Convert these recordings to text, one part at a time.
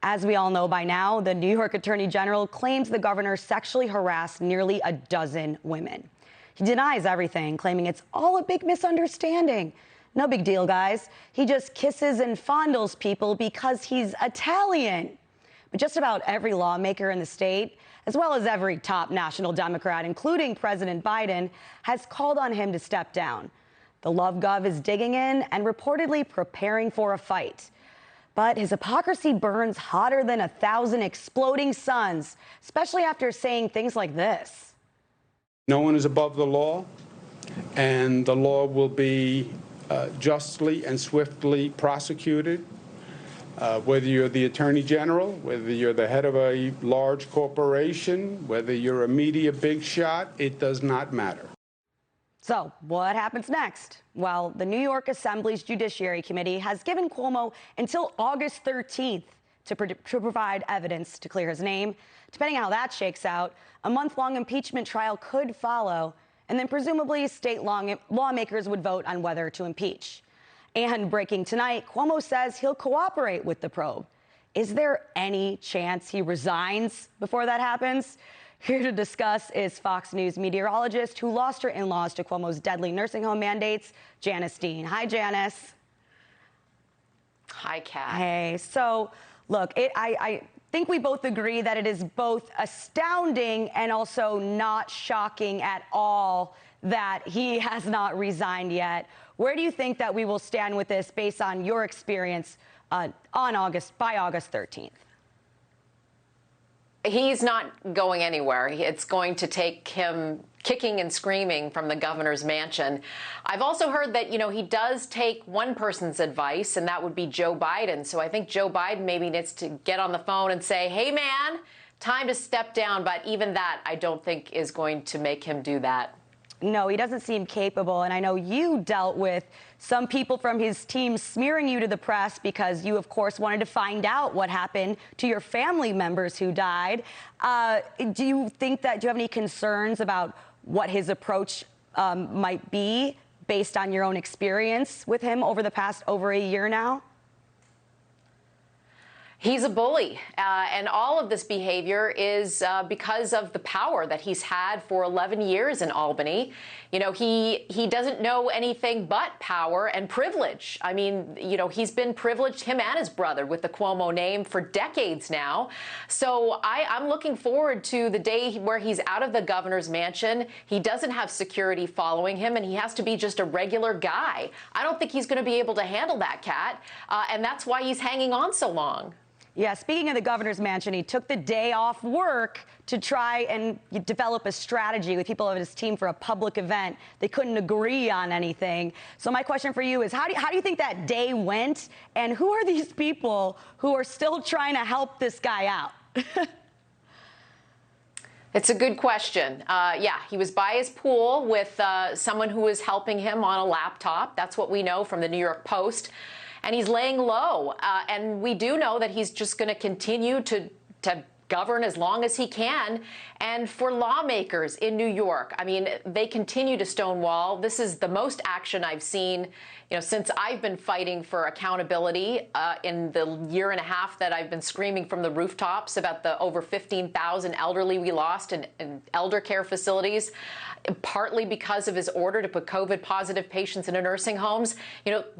As we all know by now, the New York Attorney General claims the governor sexually harassed nearly a dozen women. He denies everything, claiming it's all a big misunderstanding. No big deal, guys. He just kisses and fondles people because he's Italian. But just about every lawmaker in the state, as well as every top national Democrat, including President Biden, has called on him to step down. The Love Gov is digging in and reportedly preparing for a fight. But his hypocrisy burns hotter than 1,000 exploding suns, especially after saying things like this. No one is above the law, and the law will be justly and swiftly prosecuted. Whether you're the Attorney General, whether you're the head of a large corporation, whether you're a media big shot, it does not matter. So what happens next? Well, the New York Assembly's Judiciary Committee has given Cuomo until August 13th to provide evidence to clear his name. Depending on how that shakes out, a month-long impeachment trial could follow, and then presumably state lawmakers would vote on whether to impeach. And breaking tonight, Cuomo says he'll cooperate with the probe. Is there any chance he resigns before that happens? Here to discuss is Fox News meteorologist who lost her in-laws to Cuomo's deadly nursing home mandates, Janice Dean. Hi, Janice. Hi, Kat. Hey, so look, I think we both agree that it is both astounding and also not shocking at all that he has not resigned yet. Where do you think that we will stand with this based on your experience by August 13th? He's not going anywhere. It's going to take him kicking and screaming from the governor's mansion. I've also heard that, he does take one person's advice, and that would be Joe Biden. So I think Joe Biden maybe needs to get on the phone and say, hey, man, time to step down. But even that, I don't think is going to make him do that. No, he doesn't seem capable. And I know you dealt with some people from his team smearing you to the press because you, of course, wanted to find out what happened to your family members who died. Do you have any concerns about what his approach might be based on your own experience with him over the past over a year now? He's a bully, and all of this behavior is because of the power that he's had for 11 years in Albany. He doesn't know anything but power and privilege. I mean, he's been privileged, him and his brother, with the Cuomo name for decades now. So I'm looking forward to the day where he's out of the governor's mansion. He doesn't have security following him, and he has to be just a regular guy. I don't think he's going to be able to handle that, Kat, and that's why he's hanging on so long. Yeah, speaking of the governor's mansion, he took the day off work to try and develop a strategy with people of his team for a public event. They couldn't agree on anything. So my question for you is, how do you think that day went? And who are these people who are still trying to help this guy out? It's a good question. Yeah, he was by his pool with someone who was helping him on a laptop. That's what we know from the New York Post. And he's laying low. And we do know that he's just going to continue to govern as long as he can. And for lawmakers in New York, I mean, they continue to stonewall. This is the most action I've seen, since I've been fighting for accountability in the year and a half that I've been screaming from the rooftops about the over 15,000 elderly we lost in elder care facilities, partly because of his order to put COVID-positive patients into nursing homes.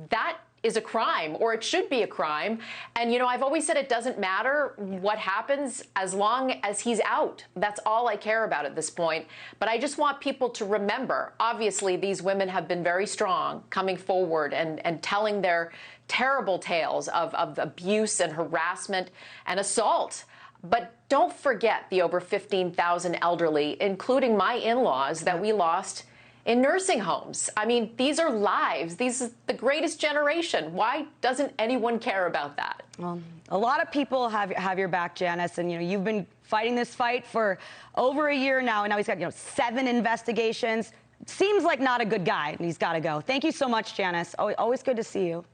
That is a crime, or it should be a crime. And, I've always said it doesn't matter what happens as long as he's out. That's all I care about at this point. But I just want people to remember, obviously, these women have been very strong coming forward and telling their terrible tales of abuse and harassment and assault. But don't forget the over 15,000 elderly, including my in-laws, that we lost in nursing homes. I mean, these are lives. These are the greatest generation. Why doesn't anyone care about that? Well, a lot of people have your back, Janice, and you've been fighting this fight for over a year now, and now he's got 7 investigations. Seems like not a good guy, and he's got to go. Thank you so much, Janice. Always good to see you.